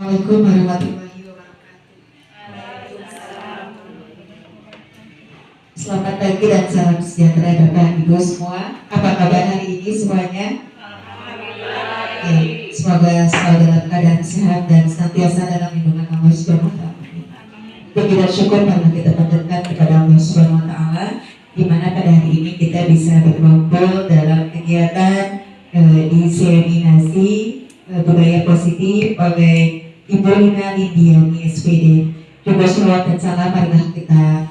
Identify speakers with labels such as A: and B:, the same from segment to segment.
A: Assalamualaikum warahmatullahi wabarakatuh. Selamat pagi dan salam sejahtera Bapak Ibu semua. Apa kabar hari ini semuanya? Ya, semoga selalu dalam keadaan sehat dan senantiasa dalam lindungan Allah Subhanahu wa taala. Kita syukur karena kita panjatkan kepada Allah Subhanahu wa taala di mana pada hari ini kita bisa berkumpul dalam kegiatan diseminasi budaya positif oleh Ibu Lina Lindiani SPD. Juga sholawat dan salam marilah kita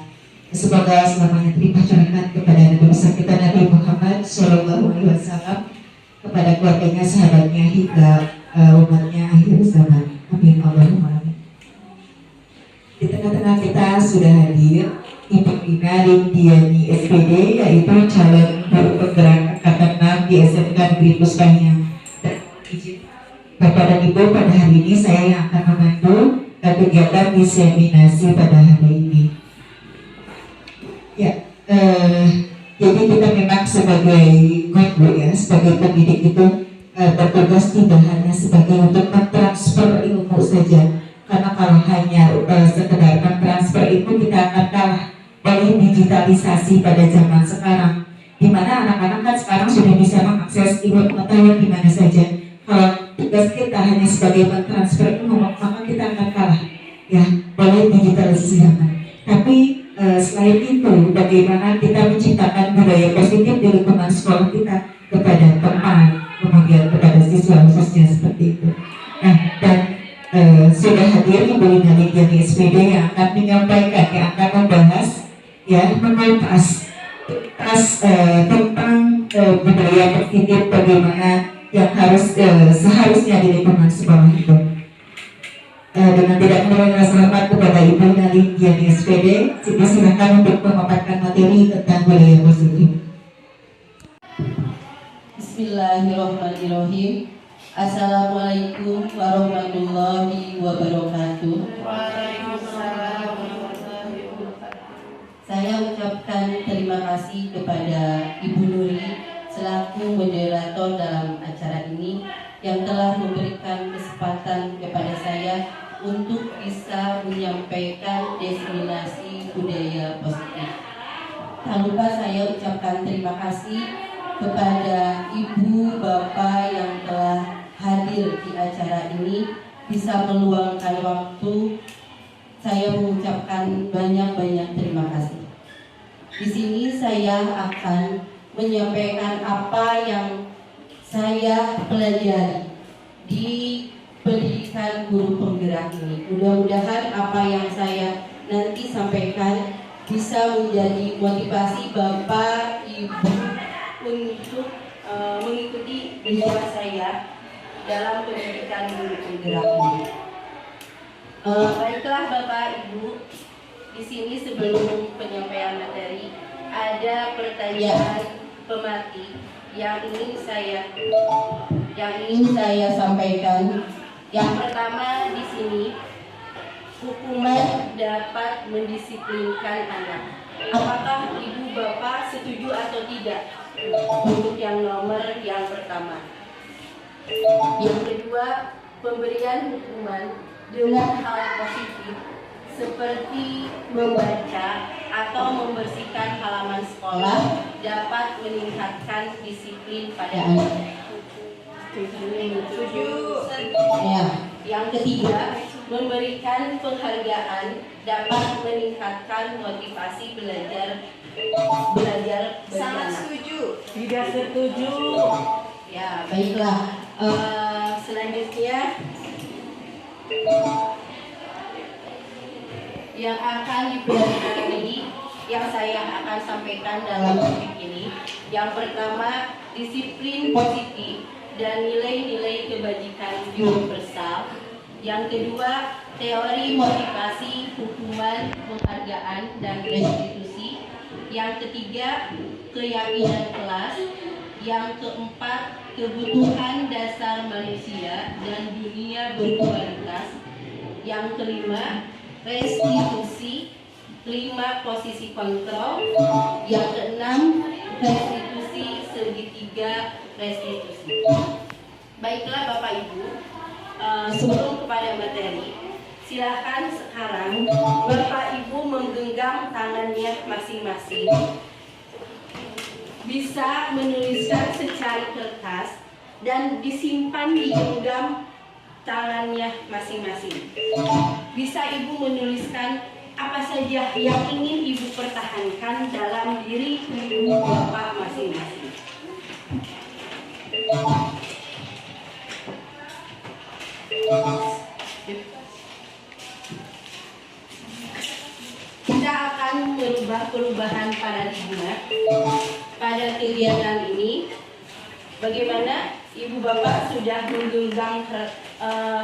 A: semoga selamanya tercurahkan kepada Nabi besar kita Nabi Muhammad Shallallahu Alaihi Wasallam, kepada keluarganya, sahabatnya hingga umatnya akhir zaman. Amin Allahumma amin. Di tengah-tengah kita sudah hadir Ibu Lina Lindiani SPD, yaitu calon guru penggerak angkatan 6 di SMK Negeri Puspahnya. Dan izin Bapak dan Ibu, pada hari ini saya yang akan membantu kegiatan diseminasi pada hari ini. Ya, jadi kita memang sebagai guru ya, sebagai pendidik itu bertugas tidak hanya sebagai untuk mentransfer ilmu saja, karena kalau hanya sekedar mentransfer itu kita akan kalah oleh digitalisasi pada zaman sekarang, di mana anak-anak kan sekarang sudah bisa mengakses ilmu pengetahuan di mana saja. Kalau tugas kita hanya sebagai mentransfer ilmu, maka kita akan kalah ya oleh digitalisasi zaman. Tapi selain itu, bagaimana kita menciptakan budaya positif di lingkungan sekolah kita kepada teman, kemudian kepada siswa khususnya seperti itu. Nah, dan sudah hadir Ibu Lina Lindiani SPD yang akan menyampaikan, yang akan membahas ya, mengupas tentang budaya positif, bagaimana yang harus seharusnya di lingkungan sekolah itu. Dengan tidak mengurangi rasa hormat kepada Ibu Lina Lindiani SPD, silakan untuk memaparkan materi tentang budaya positif.
B: Bismillahirrahmanirrahim. Assalamualaikum warahmatullahi wabarakatuh.
C: Waalaikumsalam warahmatullahi wabarakatuh.
B: Saya ucapkan terima kasih kepada Ibu Nuri selaku moderator dalam acara ini yang telah memberikan kesempatan kepada saya untuk bisa menyampaikan diseminasi budaya positif. Tak lupa saya ucapkan terima kasih kepada Ibu Bapak yang telah hadir di acara ini, bisa meluangkan waktu. Saya mengucapkan banyak-banyak terima kasih. Di sini saya akan menyampaikan apa yang saya pelajari di pendidikan guru penggerak ini. Mudah-mudahan apa yang saya nanti sampaikan bisa menjadi motivasi Bapak Ibu untuk mengikuti belajar saya dalam pendidikan guru penggerak ini. Baiklah Bapak Ibu, di sini sebelum penyampaian materi ada pertanyaan pematih yang ingin saya sampaikan. Yang pertama di sini, hukuman dapat mendisiplinkan anak. Apakah Ibu Bapak setuju atau tidak? Untuk yang nomor yang pertama. Yang kedua, pemberian hukuman dengan hal positif seperti membaca atau membersihkan halaman sekolah dapat meningkatkan disiplin pada anak.
C: Setuju.
B: Ya. Yang ketiga, memberikan penghargaan dapat meningkatkan motivasi belajar bagi
C: Sangat
B: anak.
C: setuju.
D: Tidak setuju.
B: Ya, baiklah. Selanjutnya yang akan dipelajari, yang saya akan sampaikan dalam topik ini. Yang pertama, disiplin positif dan nilai-nilai kebajikan universal. Yang kedua, teori motivasi, hukuman, penghargaan, dan restitusi. Yang ketiga, keyakinan kelas. Yang keempat, kebutuhan dasar manusia dan dunia berkualitas. Yang kelima, restitusi. Kelima, posisi kontrol. Yang keenam, restitusi segitiga restitusi. Baiklah Bapak Ibu, sebelum kepada materi, silakan sekarang Bapak Ibu menggenggam tangannya masing-masing. Bisa menuliskan secari kertas dan disimpan di genggam tangannya masing-masing. Bisa Ibu menuliskan apa saja yang ingin Ibu pertahankan dalam diri Ibu Bapak masing-masing. Kita akan merubah perubahan paradigma pada kegiatan ini. Bagaimana Ibu Bapak sudah menggenggam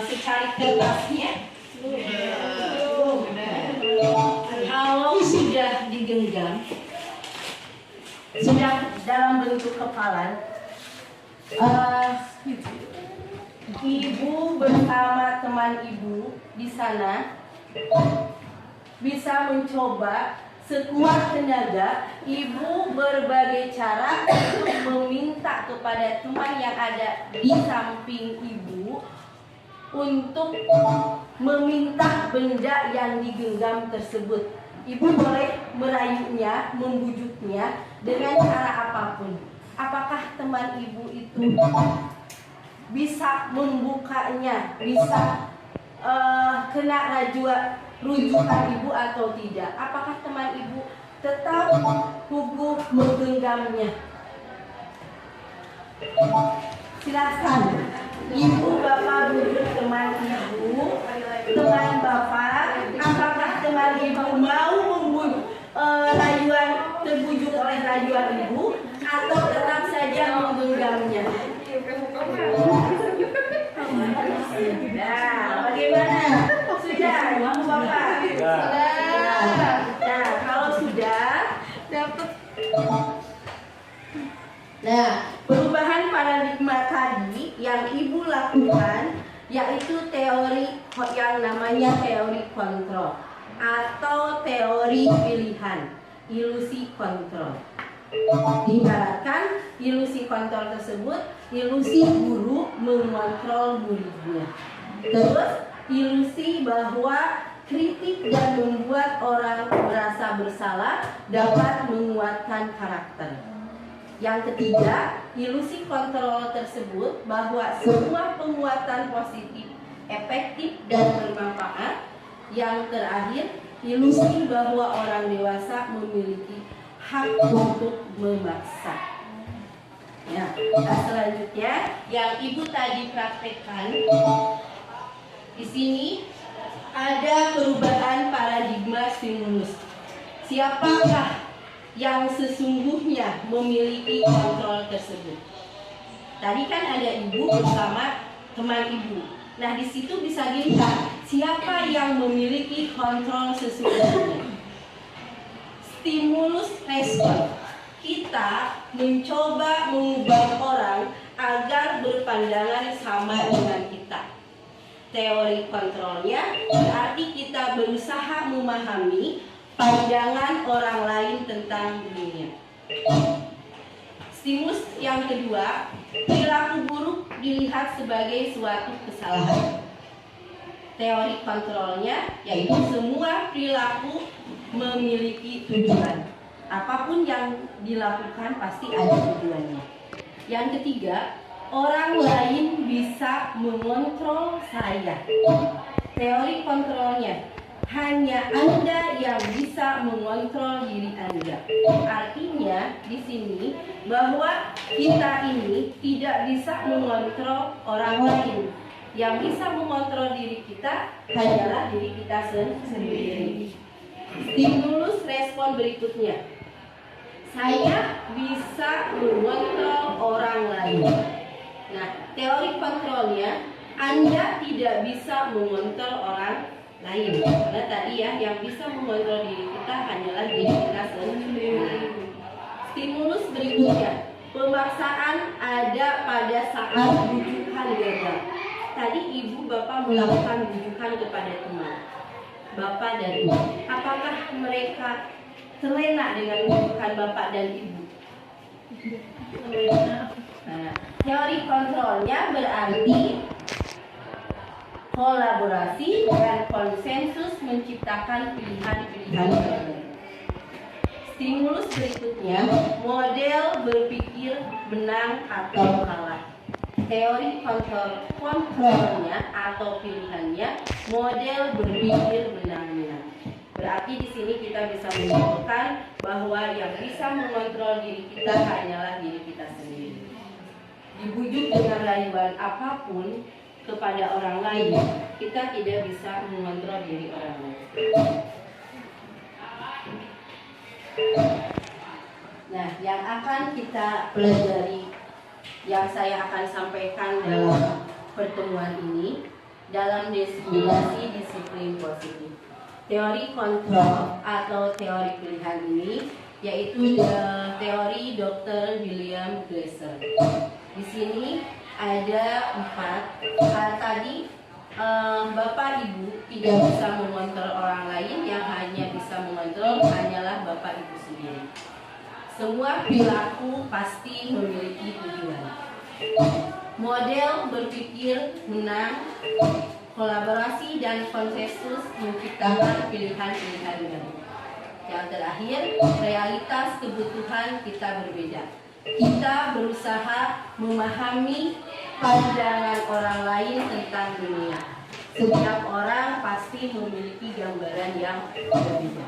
B: secari kertasnya? Kalau sudah digenggam, sudah dalam bentuk kepalan, Ibu bersama teman Ibu di sana bisa mencoba sekuat tenaga Ibu berbagai cara untuk meminta kepada teman yang ada di samping Ibu untuk meminta benda yang digenggam tersebut. Ibu boleh merayunya, membujuknya dengan cara apapun. Apakah teman Ibu itu bisa membukanya, bisa kena rujukan Ibu atau tidak? Apakah teman Ibu tetap gugup menggenggamnya? Silakan Ibu Bapak bujuk teman Ibu, teman Bapak. Apakah teman Ibu mau terbujuk oleh rayuan Ibu atau tetap saja menggenggamnya? Nah, bagaimana? Sudah, Ibu Bapak? Sudah. Nah, kalau sudah dapat. Nah, perubahan paradigma tadi yang Ibu lakukan yaitu teori yang namanya teori kontrol atau teori pilihan, ilusi kontrol. Diibaratkan ilusi kontrol tersebut ilusi guru mengontrol muridnya. Terus ilusi bahwa kritik dan membuat orang merasa bersalah dapat menguatkan karakter. Yang ketiga, ilusi kontrol tersebut bahwa semua penguatan positif, efektif dan bermanfaat. Yang terakhir, ilusi bahwa orang dewasa memiliki hak untuk memaksa. Ya, selanjutnya yang Ibu tadi praktekkan di sini ada perubahan paradigma stimulus. Siapakah yang sesungguhnya memiliki kontrol tersebut? Tadi kan ada Ibu bersama teman Ibu. Nah, di situ bisa dilihat siapa yang memiliki kontrol sesungguhnya. Stimulus respon. Kita mencoba mengubah orang agar berpandangan sama dengan kita. Teori kontrolnya berarti kita berusaha memahami pandangan orang lain tentang dunia. Stimulus yang kedua, perilaku buruk dilihat sebagai suatu kesalahan. Teori kontrolnya yaitu semua perilaku memiliki tujuan. Apapun yang dilakukan pasti ada tujuannya. Yang ketiga, orang lain bisa mengontrol saya. Teori kontrolnya, hanya Anda yang bisa mengontrol diri Anda. Artinya di sini bahwa kita ini tidak bisa mengontrol orang lain. Yang bisa mengontrol diri kita hanyalah diri kita sendiri. Stimulus respon berikutnya, saya bisa mengontrol orang lain. Nah, teori kontrolnya, Anda tidak bisa mengontrol orang lain. Karena tadi ya, yang bisa mengontrol diri kita hanyalah diri kita sendiri. Stimulus berikutnya, pemaksaan ada pada saat bujukan gagal. Tadi Ibu Bapak melakukan bujukan kepada teman Bapak dan Ibu. Apakah mereka terlena dengan bujukan Bapak dan Ibu? Nah, teori kontrolnya berarti kolaborasi, dan konsensus menciptakan pilihan-pilihan baru. Stimulus berikutnya, model berpikir menang atau kalah. Teori kontrolnya atau pilihannya, model berpikir menang-menang. Berarti di sini kita bisa menyimpulkan bahwa yang bisa mengontrol diri kita hanyalah diri kita sendiri. Dibujuk dengan rayuan apapun kepada orang lain, kita tidak bisa mengontrol diri orang lain. Nah, yang akan kita pelajari, yang saya akan sampaikan dalam pertemuan ini, dalam definisi disiplin positif. Teori kontrol atau teori pilihan ini yaitu teori Dr. William Glasser. Di sini ada 4. Tadi Bapak Ibu tidak bisa mengontrol orang lain, yang hanya bisa mengontrol hanyalah Bapak Ibu sendiri. Semua perilaku pasti memiliki tujuan. Model berpikir menang, kolaborasi dan konsensus menciptakan pilihan-pilihan baru. Yang terakhir, realitas kebutuhan kita berbeda. Kita berusaha memahami pandangan orang lain tentang dunia. Setiap orang pasti memiliki gambaran yang berbeda.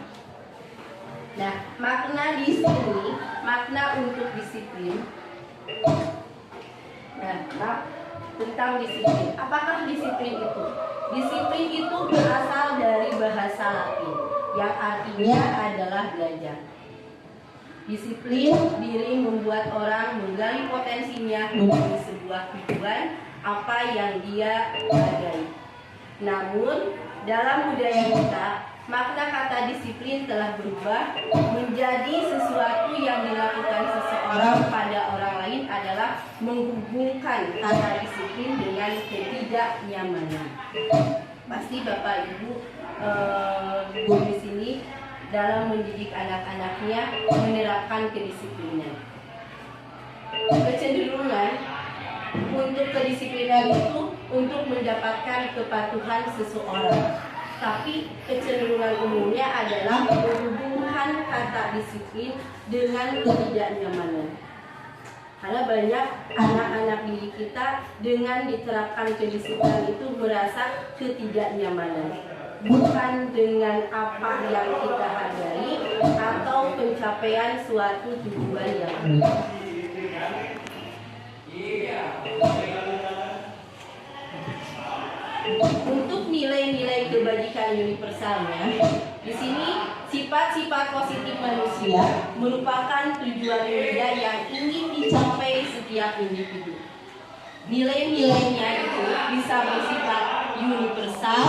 B: Nah, makna di sini, makna untuk disiplin. Nah, tentang disiplin. Apakah disiplin itu? Disiplin itu berasal dari bahasa Latin yang artinya adalah belajar. Disiplin diri membuat orang menggali potensinya menjadi sebuah tujuan apa yang dia hargai. Namun, dalam budaya kita, makna kata disiplin telah berubah menjadi sesuatu yang dilakukan seseorang pada orang lain adalah menghubungkan kata disiplin dengan ketidaknyamanan. Pasti Bapak Ibu di sini dalam mendidik anak-anaknya menerapkan kedisiplinan. Kecenderungan untuk kedisiplinan itu untuk mendapatkan kepatuhan seseorang. Tapi kecenderungan umumnya adalah menghubungkan kata disiplin dengan ketidaknyamanan. Karena banyak anak-anak didik kita dengan diterapkan kedisiplinan itu merasa ketidaknyamanan, bukan dengan apa yang kita hargai atau pencapaian suatu tujuan yang baik. Untuk nilai-nilai kebajikan universalnya, di sini sifat-sifat positif manusia merupakan tujuan mulia yang ingin dicapai setiap individu. Nilai-nilainya itu bisa bersifat universal,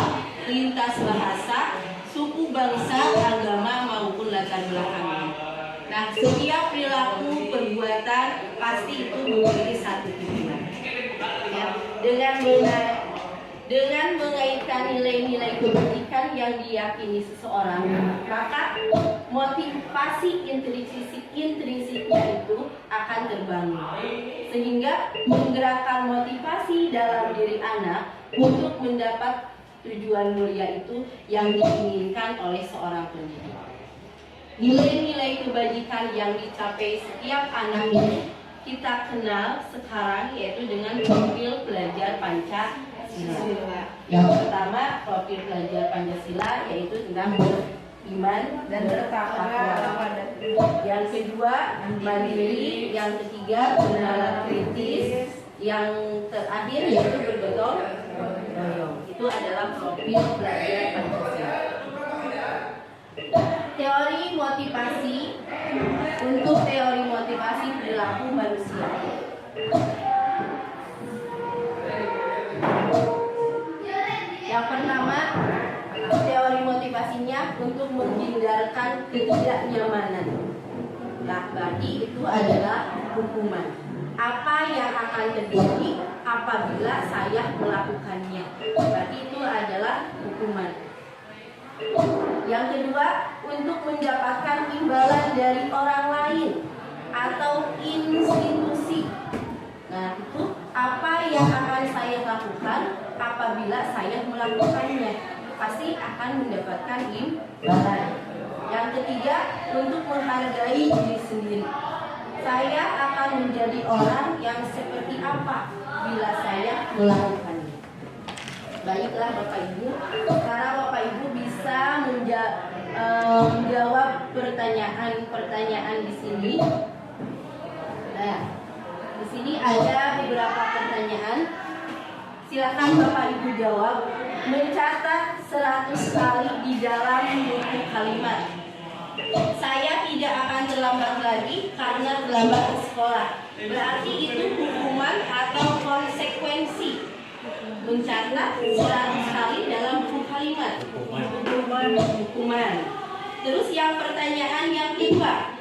B: lintas bahasa, suku, bangsa, agama maupun latar belakang. Nah, setiap perilaku perbuatan pasti itu memiliki satu tujuan. Ya, dengan mengaitkan nilai-nilai kebajikan yang diyakini seseorang, maka motivasi intrinsiknya itu akan terbangun, sehingga menggerakkan motivasi dalam diri anak untuk mendapat tujuan mulia itu yang diinginkan oleh seorang pendidik. Nilai-nilai kebajikan yang dicapai setiap anak ini kita kenal sekarang yaitu dengan profil pelajar Pancasila. Yang pertama, profil pelajar Pancasila yaitu tentang beriman dan bertakwa. Yang kedua, mandiri. Yang ketiga, bernalar kritis. Yang terakhir yaitu bergotong royong. Itu adalah profil pelajar Pancasila. Teori motivasi. Untuk teori motivasi perilaku manusia, yang pertama, teori motivasinya untuk menghindarkan ketidaknyamanan. Nah, berarti itu adalah hukuman. Apa yang akan terjadi apabila saya melakukannya? Berarti itu adalah hukuman. Yang kedua, untuk mendapatkan imbalan dari orang lain atau institusi. Nah, itu apa yang akan saya lakukan apabila saya akan mendapatkan imbalan. Yang ketiga, untuk menghargai diri sendiri. Saya akan menjadi orang yang seperti apa bila saya melakukannya. Baiklah Bapak Ibu, sekarang Bapak Ibu bisa menjawab pertanyaan-pertanyaan di sini. Nah, di sini ada beberapa pertanyaan. Silakan Bapak Ibu jawab. Mencatat 100 kali di dalam buku kalimat. Saya tidak akan terlambat lagi karena terlambat ke sekolah. Berarti itu hukuman atau konsekuensi. Mencatat 100 kali dalam buku kalimat. Hukuman. Terus yang pertanyaan yang kedua.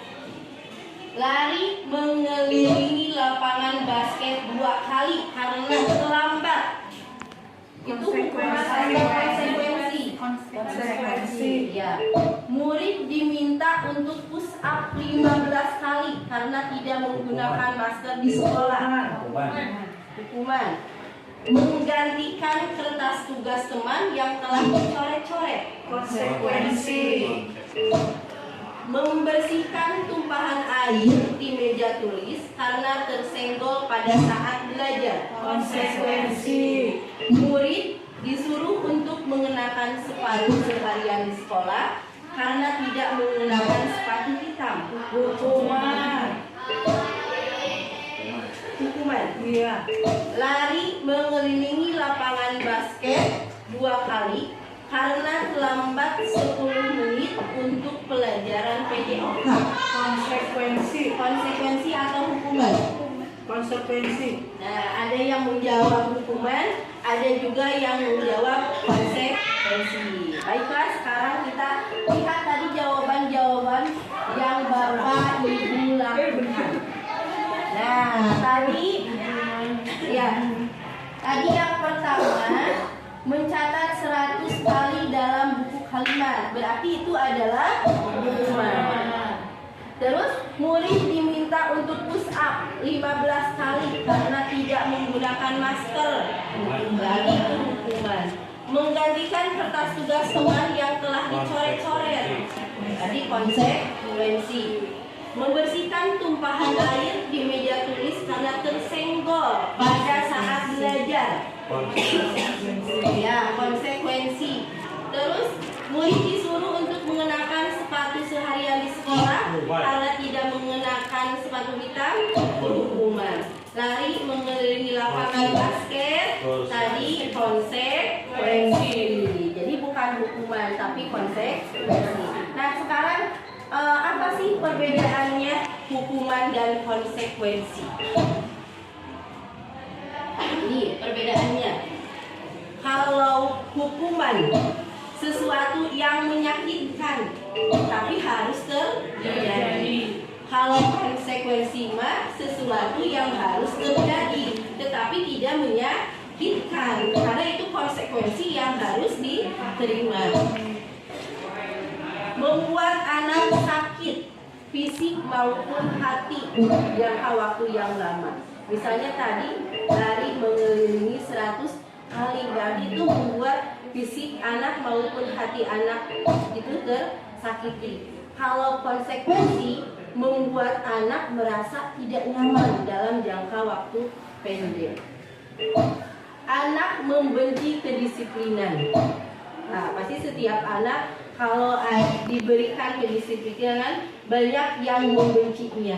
B: Lari mengelilingi lapangan basket 2 kali karena terlambat. Itu hukuman atau konsekuensi. Ya. Murid diminta untuk push up 15 kali karena tidak menggunakan masker di sekolah. Hukuman. Menggantikan kertas tugas teman yang telah dicoret-coret.
C: Konsekuensi.
B: Membersihkan tumpahan air di meja tulis karena tersenggol pada saat belajar.
C: Konsekuensi.
B: Murid disuruh untuk mengenakan sepatu seharian di sekolah karena tidak menggunakan sepatu hitam.
C: Hukuman.
B: Hukuman.
C: Iya.
B: Lari mengelilingi lapangan basket 2 kali karena terlambat 10 menit untuk pelajaran PJOK.
C: Konsekuensi.
B: Konsekuensi atau hukuman?
C: Konsekuensi.
B: Nah, ada yang menjawab hukuman, ada juga yang menjawab konsekuensi. Baiklah, sekarang kita lihat tadi jawaban-jawaban yang Bapak Ibu lakukan. Nah, tadi yang pertama mencatat 100 kali dalam buku kalimat. Berarti itu adalah hukuman. Terus murid diminta untuk push up 15 kali karena tidak menggunakan masker. Berarti itu hukuman. Menggantikan kertas tugas teman yang telah dicoret-coret. Berarti konsekuensi. Membersihkan tumpahan air di meja tulis karena tersenggol pada saat belajar. Ya, konsekuensi. Terus murid disuruh untuk mengenakan sepatu seharian di sekolah karena tidak mengenakan sepatu hitam. Hukuman. Lari mengelilingi lapangan basket. Tadi konsekuensi. Jadi bukan hukuman tapi konsekuensi. Nah, sekarang apa sih perbedaannya hukuman dan konsekuensi? Ini perbedaannya. Kalau hukuman sesuatu yang menyakitkan tapi harus terjadi. Kalau konsekuensi mah sesuatu yang harus terjadi tetapi tidak menyakitkan karena itu konsekuensi yang harus diterima. Membuat anak sakit fisik maupun hati jangka waktu yang lama. Misalnya tadi lari mengelilingi 100 kali, berarti itu membuat fisik anak maupun hati anak itu tersakiti. Kalau konsekuensi membuat anak merasa tidak nyaman dalam jangka waktu pendek. Anak membenci kedisiplinan. Nah, pasti setiap anak kalau diberikan kedisiplinan banyak yang membencinya.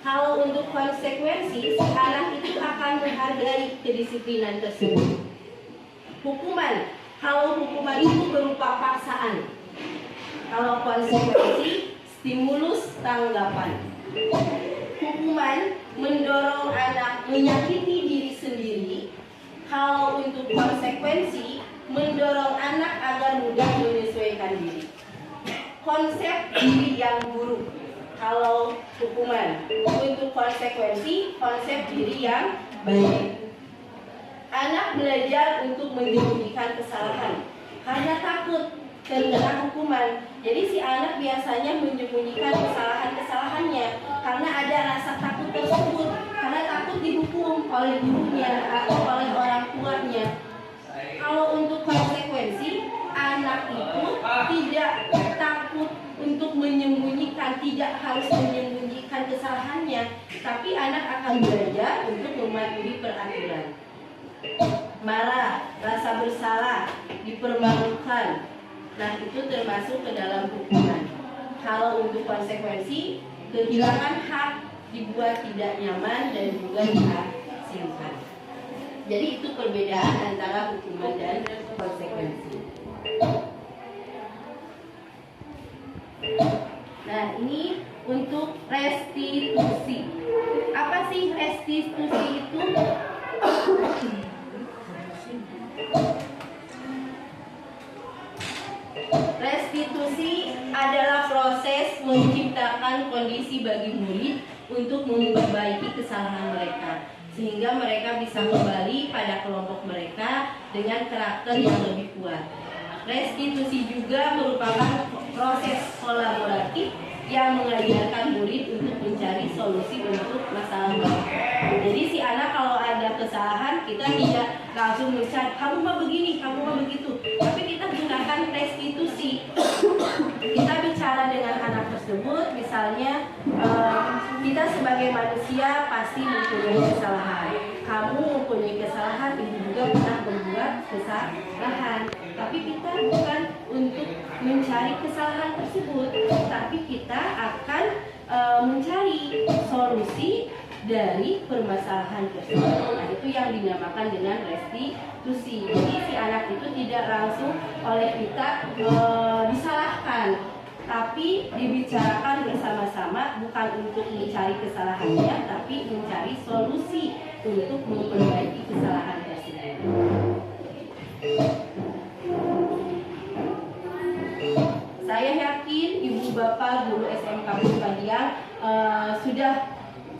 B: Kalau untuk konsekuensi, si anak itu akan menghargai kedisiplinan tersebut. Hukuman, kalau hukuman itu berupa paksaan. Kalau konsekuensi, stimulus tanggapan. Hukuman mendorong anak menyakiti diri sendiri. Kalau untuk konsekuensi, mendorong anak agar mudah menyesuaikan diri. Konsep diri yang buruk. Kalau hukuman, untuk konsekuensi, konsep diri yang baik. Anak belajar untuk menyembunyikan kesalahan karena takut terkena hukuman. Jadi si anak biasanya menyembunyikan kesalahannya karena ada rasa takut tersebut, karena takut dihukum oleh gurunya atau oleh orang tuanya. Kalau untuk konsekuensi, anak itu tidak takut untuk menyembunyikan, tidak harus menyembunyikan kesalahannya, tapi anak akan belajar untuk mematuhi peraturan. Marah, rasa bersalah, dipermalukan, nah itu termasuk ke dalam hukuman. Kalau untuk konsekuensi, kehilangan hak, dibuat tidak nyaman, dan juga diasingkan. Jadi itu perbedaan antara hukuman dan konsekuensi. Nah, ini untuk restitusi. Apa sih restitusi itu? Restitusi adalah proses menciptakan kondisi bagi murid untuk memperbaiki kesalahan mereka, sehingga mereka bisa kembali pada kelompok mereka dengan karakter yang lebih kuat. Restitusi juga merupakan proses kolaboratif yang mengajarkan murid untuk mencari solusi untuk masalah mereka. Jadi si anak kalau ada kesalahan, kita tidak langsung mencari kamu mah begini, kamu mah begitu, tapi kita gunakan restitusi. Kita bicara dengan anak tersebut, misalnya kita sebagai manusia pasti mempunyai kesalahan. Kamu mempunyai kesalahan, ibu juga pernah membuat kesalahan. Tapi kita bukan untuk mencari kesalahan tersebut, tapi kita akan mencari solusi dari permasalahan tersebut. Nah, itu yang dinamakan dengan restitusi. Jadi si anak itu tidak langsung oleh kita disalahkan, tapi dibicarakan bersama-sama, bukan untuk mencari kesalahannya, tapi mencari solusi untuk memperbaiki kesalahan tersebut. Saya yakin ibu bapak guru SMK Padiang sudah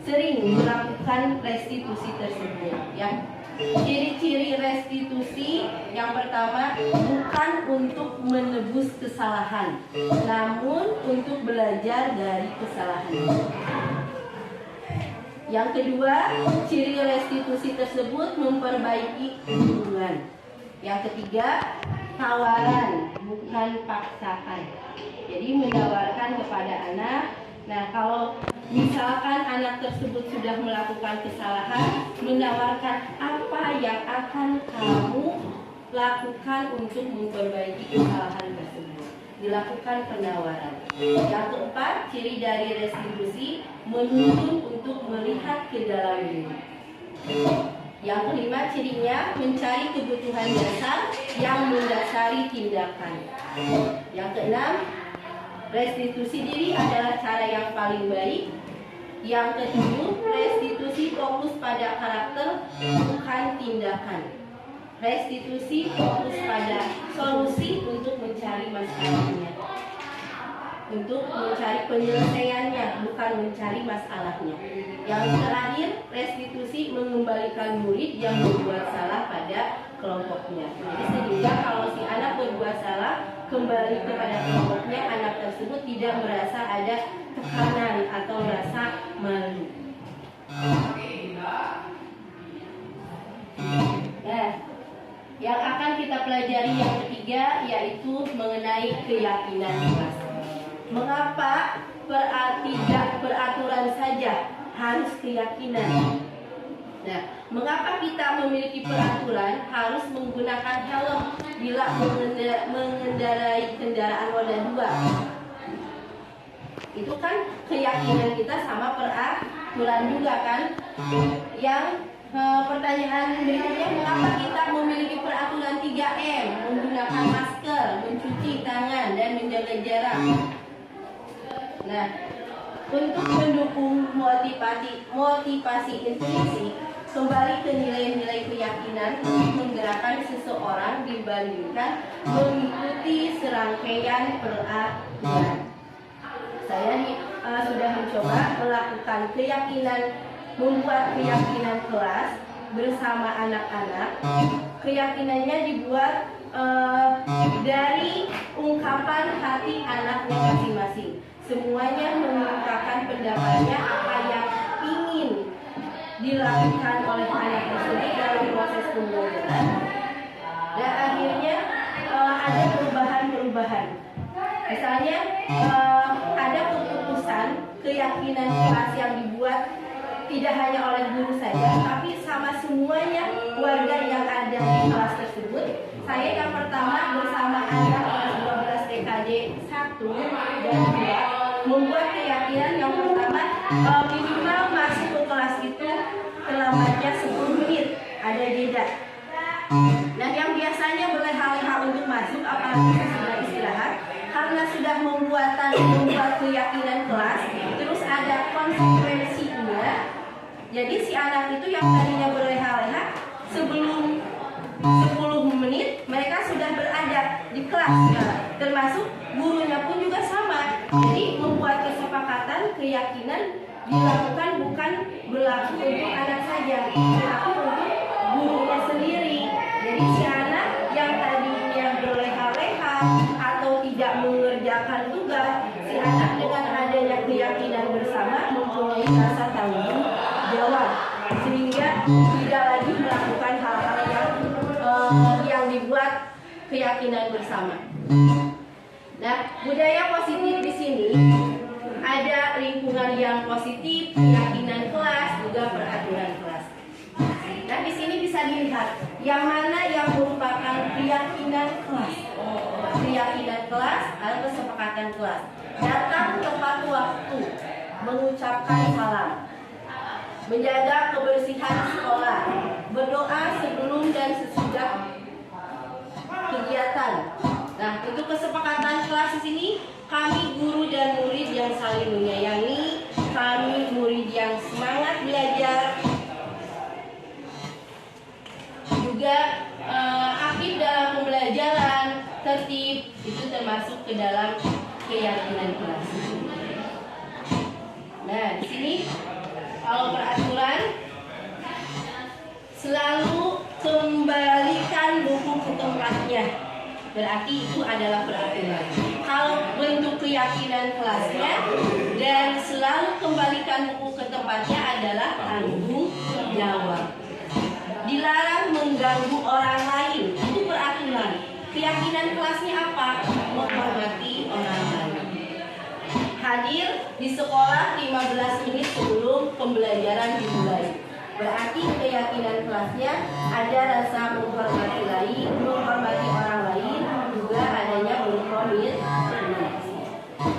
B: sering melakukan restitusi tersebut, ya. Ciri-ciri restitusi yang pertama, bukan untuk menebus kesalahan, namun untuk belajar dari kesalahan. Yang kedua, ciri restitusi tersebut memperbaiki hubungan. Yang ketiga, tawaran, bukan paksaan. Jadi menawarkan kepada anak. Nah, kalau misalkan anak tersebut sudah melakukan kesalahan, menawarkan apa yang akan kamu lakukan untuk memperbaiki kesalahan tersebut. Dilakukan penawaran. Yang keempat, ciri dari restitusi, menuntun untuk melihat ke dalam diri. Yang kelima, cirinya mencari kebutuhan dasar yang mendasari tindakan. Yang keenam, restitusi diri adalah cara yang paling baik. Yang ketujuh, restitusi fokus pada karakter, bukan tindakan. Restitusi fokus pada solusi untuk mencari masalahnya, untuk mencari penyelesaiannya, bukan mencari masalahnya. Yang terakhir, restitusi mengembalikan murid yang berbuat salah pada kelompoknya. Jadi sehingga kalau si anak berbuat salah, kembali kepada kelompoknya, anak tersebut tidak merasa ada tekanan atau rasa malu. Nah, yang akan kita pelajari yang ketiga yaitu mengenai keyakinan kelas. Mengapa tidak peraturan saja, harus keyakinan? Nah, mengapa kita memiliki peraturan harus menggunakan helm bila mengendarai kendaraan roda 2? Itu kan keyakinan kita sama peraturan juga kan? Yang pertanyaan berikutnya, mengapa kita memiliki peraturan 3M, menggunakan masker, mencuci tangan, dan menjaga jarak? Nah, untuk mendukung motivasi intuisi, kembali ke nilai-nilai keyakinan menggerakkan seseorang dibandingkan mengikuti serangkaian peraturan. Saya sudah mencoba melakukan membuat keyakinan kelas bersama anak-anak. Keyakinannya dibuat dari ungkapan hati anaknya masing-masing. Semuanya mengungkapkan pendapatnya, apa yang ingin dilakukan oleh anak tersebut dalam proses pembelajaran. Dan akhirnya ada perubahan-perubahan. hanya oleh guru saja, tapi sama semuanya warga yang ada di kelas tersebut. Saya yang pertama bersama anak kelas 12 TKD 1 dan 2 membuat keyakinan yang pertama, minimal masuk ke kelas itu terlambatnya 10 menit, ada jeda. Dan yang biasanya berleha-leha untuk masuk apalagi sudah istirahat, karena sudah membuat keyakinan kelas, terus ada konsekuensinya. Jadi si anak itu yang tadinya berleha-leha sebelum 10 menit mereka sudah berada di kelas, termasuk gurunya pun juga sama. Jadi membuat kesepakatan keyakinan dilakukan bukan berlaku untuk anak saja, tetapi untuk gurunya sendiri. Jadi si anak yang tadinya berleha-leha atau tidak mengerjakan tugas, si anak dengan adanya keyakinan bersama mempunyai rasa tanggung jawab, sehingga tidak lagi melakukan hal-hal yang dibuat keyakinan bersama. Nah, budaya positif di sini ada lingkungan yang positif, keyakinan kelas, juga peraturan kelas. Nah, di sini bisa dilihat yang mana yang merupakan keyakinan kelas. Keyakinan kelas atau kesepakatan kelas. Datang tepat waktu, mengucapkan salam, menjaga kebersihan sekolah, berdoa sebelum dan sesudah kegiatan. Nah, itu kesepakatan kelas di sini. Kami guru dan murid yang saling menyayangi, kami murid yang semangat belajar, juga aktif dalam pembelajaran, tertib, itu termasuk ke dalam keyakinan kelas. Nah, di sini kalau peraturan selalu kembalikan buku ke tempatnya, berarti itu adalah peraturan. Kalau bentuk keyakinan kelasnya dan selalu kembalikan buku ke tempatnya adalah tanggung jawab. Dilarang mengganggu orang lain, itu peraturan. Keyakinan kelasnya apa? Menghormati orang lain. Hadir di sekolah 15 menit sebelum pembelajaran dimulai. Berarti keyakinan kelasnya ada rasa menghormati lain, menghormati orang lain, juga adanya berkomit.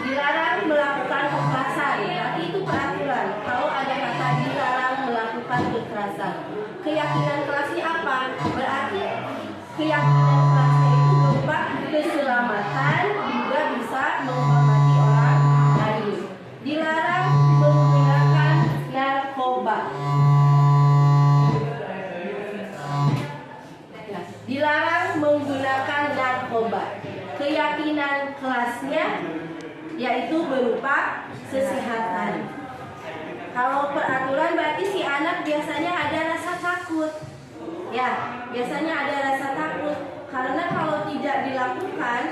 B: Dilarang melakukan kekerasan, berarti itu peraturan. Kalau ada kata dilarang melakukan kekerasan, keyakinan kelasnya apa? Berarti keyakinan kelasnya itu berupa keselamatan, juga bisa menghormati orang lain. Dilarang menggunakan narkoba. Dilarang menggunakan narkoba. Keyakinan kelasnya yaitu berupa kesehatan. Kalau peraturan berarti si anak biasanya ada rasa takut. Ya, biasanya ada rasa takut karena kalau tidak dilakukan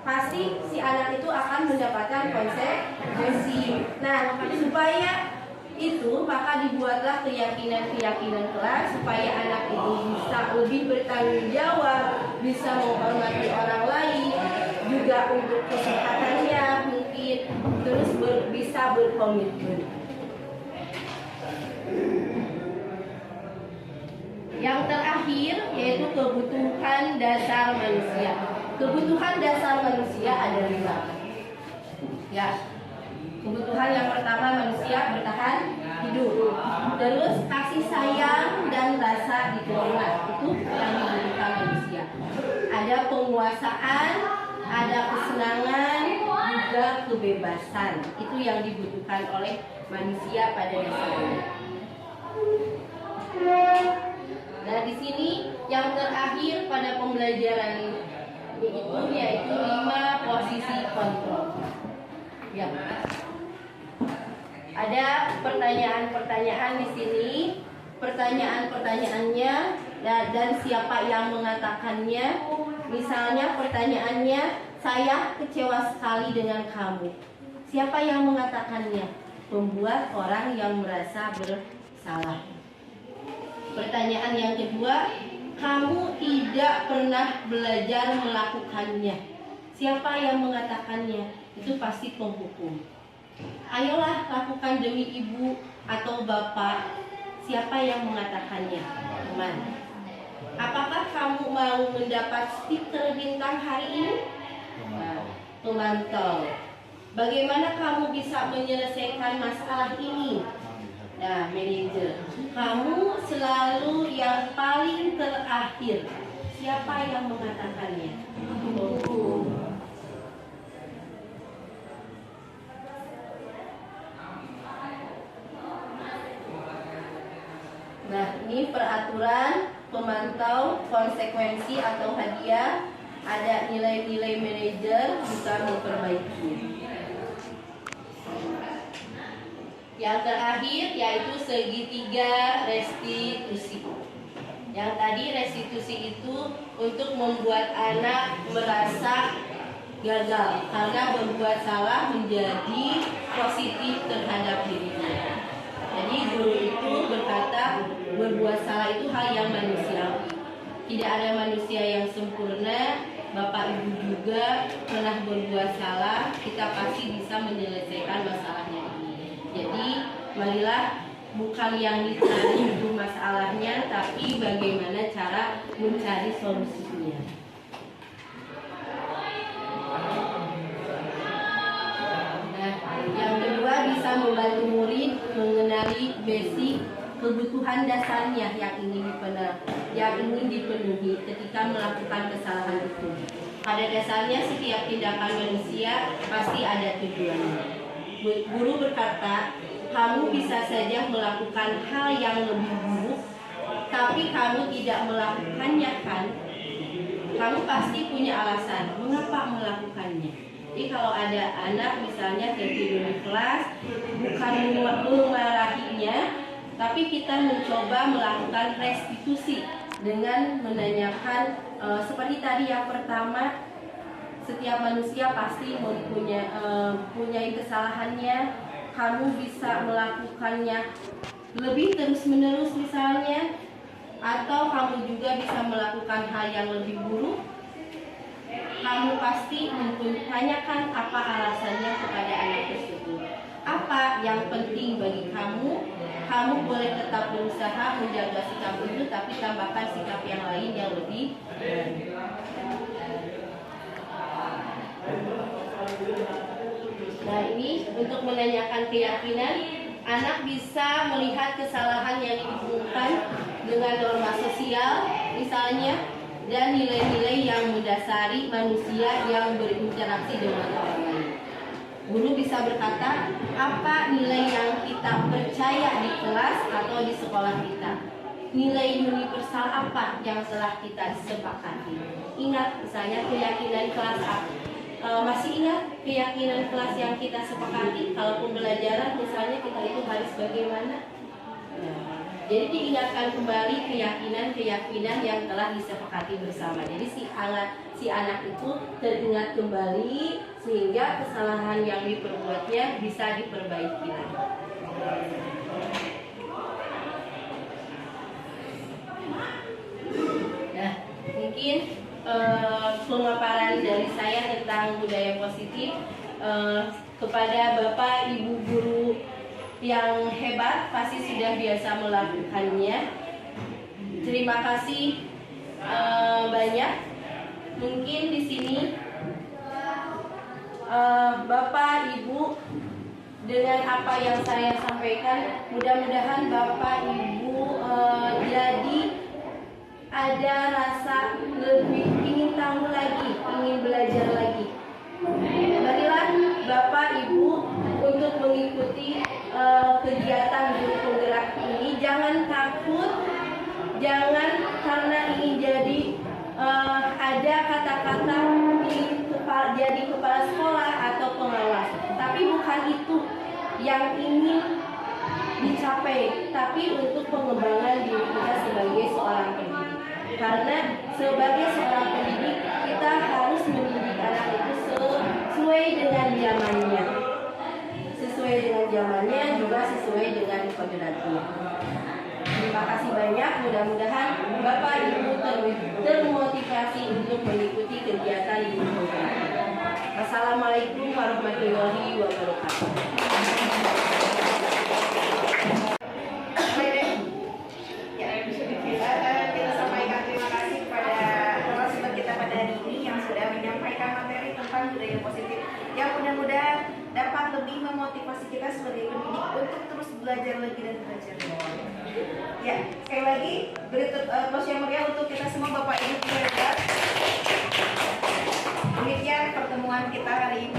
B: pasti si anak itu akan mendapatkan konsekuensi. Nah, supaya itu maka dibuatlah keyakinan-keyakinan kelas supaya anak itu bisa lebih bertanggung jawab, bisa menghormati orang lain, juga untuk kesehatannya mungkin, terus bisa berkomitmen. Yang terakhir yaitu kebutuhan dasar manusia. Kebutuhan dasar manusia ada 5. Ya. Kebutuhan yang pertama manusia bertahan hidup. Terus kasih sayang dan rasa diterima, itu yang dibutuhkan manusia. Ada penguasaan, ada kesenangan, juga kebebasan. Itu yang dibutuhkan oleh manusia pada dasarnya. Nah, di sini yang terakhir pada pembelajaran itu yaitu 5 posisi kontrol. Ya. Ada pertanyaan-pertanyaan di sini, pertanyaan-pertanyaannya dan siapa yang mengatakannya. Misalnya pertanyaannya, saya kecewa sekali dengan kamu. Siapa yang mengatakannya? Membuat orang yang merasa bersalah. Pertanyaan yang kedua, kamu tidak pernah belajar melakukannya. Siapa yang mengatakannya? Itu pasti penghukum. Ayolah lakukan demi ibu atau bapak. Siapa yang mengatakannya? Teman. Apakah kamu mau mendapat stiker bintang hari ini? Nah, pemantau. Bagaimana kamu bisa menyelesaikan masalah ini? Nah, manajer. Kamu selalu yang paling terakhir. Siapa yang mengatakannya? Nah, ini peraturan pemantau konsekuensi atau hadiah. Ada nilai-nilai manajer bisa memperbaiki. Yang terakhir yaitu segitiga restitusi. Yang tadi restitusi itu untuk membuat anak merasa gagal karena berbuat salah menjadi positif terhadap dirinya. Jadi guru itu berkata berbuat salah itu hal yang manusiawi. Tidak ada manusia yang sempurna. Bapak ibu juga pernah berbuat salah. Kita pasti bisa menyelesaikan masalahnya ini. Jadi marilah bukan yang dicari itu masalahnya, tapi bagaimana cara mencari solusinya. Nah, yang kedua bisa membantu murid mengenali basic kebutuhan dasarnya yang ingin dipenuhi ketika melakukan kesalahan itu. Pada dasarnya setiap tindakan manusia pasti ada tujuannya. Guru berkata, kamu bisa saja melakukan hal yang lebih buruk, tapi kamu tidak melakukannya kan? Kamu pasti punya alasan mengapa melakukannya. Jadi kalau ada anak misalnya tertidur di kelas, bukan memarahinya, tapi kita mencoba melakukan restitusi dengan menanyakan seperti tadi yang pertama, setiap manusia pasti mempunyai kesalahannya. Kamu bisa melakukannya lebih terus-menerus misalnya, atau kamu juga bisa melakukan hal yang lebih buruk. Kamu pasti menanyakan apa alasannya kepada anak tersebut. Apa yang penting bagi kamu? Kamu boleh tetap berusaha menjaga sikap itu, tapi tambahkan sikap yang lain yang lebih baik. Nah, ini untuk menanyakan keyakinan, anak bisa melihat kesalahan yang dihubungkan dengan norma sosial, misalnya, dan nilai-nilai yang mendasari manusia yang berinteraksi dengan orang lain. Guru bisa berkata, apa nilai yang kita percaya di kelas atau di sekolah kita? Nilai universal apa yang telah kita sepakati? Ingat misalnya keyakinan kelas A. Masih ingat keyakinan kelas yang kita sepakati? Kalau pembelajaran misalnya kita itu harus bagaimana? Jadi diingatkan kembali keyakinan-keyakinan yang telah disepakati bersama. Jadi si anak itu teringat kembali sehingga kesalahan yang diperbuatnya bisa diperbaiki lagi. Nah, mungkin pemaparan dari saya tentang budaya positif kepada Bapak Ibu guru yang hebat pasti sudah biasa melakukannya. Terima kasih banyak. Mungkin di sini Bapak Ibu dengan apa yang saya sampaikan, mudah-mudahan Bapak Ibu jadi ada rasa lebih ingin tahu lagi, ingin belajar lagi. Marilah Bapak Ibu untuk mengikuti kegiatan guru penggerak ini. Jangan takut, jangan karena ingin jadi ada kata-kata ingin jadi kepala sekolah atau pengawas, tapi bukan itu yang ingin dicapai, tapi untuk pengembangan diri kita sebagai seorang pendidik. Karena sebagai seorang pendidik kita harus mendidik anak itu sesuai dengan zamannya, juga sesuai dengan kodratnya. Terima kasih banyak. Mudah-mudahan Bapak Ibu termotivasi untuk mengikuti kegiatan di program. Wassalamualaikum warahmatullahi wabarakatuh. belajar lagi dan belajar lagi. Ya, sekali lagi beri tepuk yang meriah untuk kita semua Bapak Ibu saudara. Demikian pertemuan kita hari ini.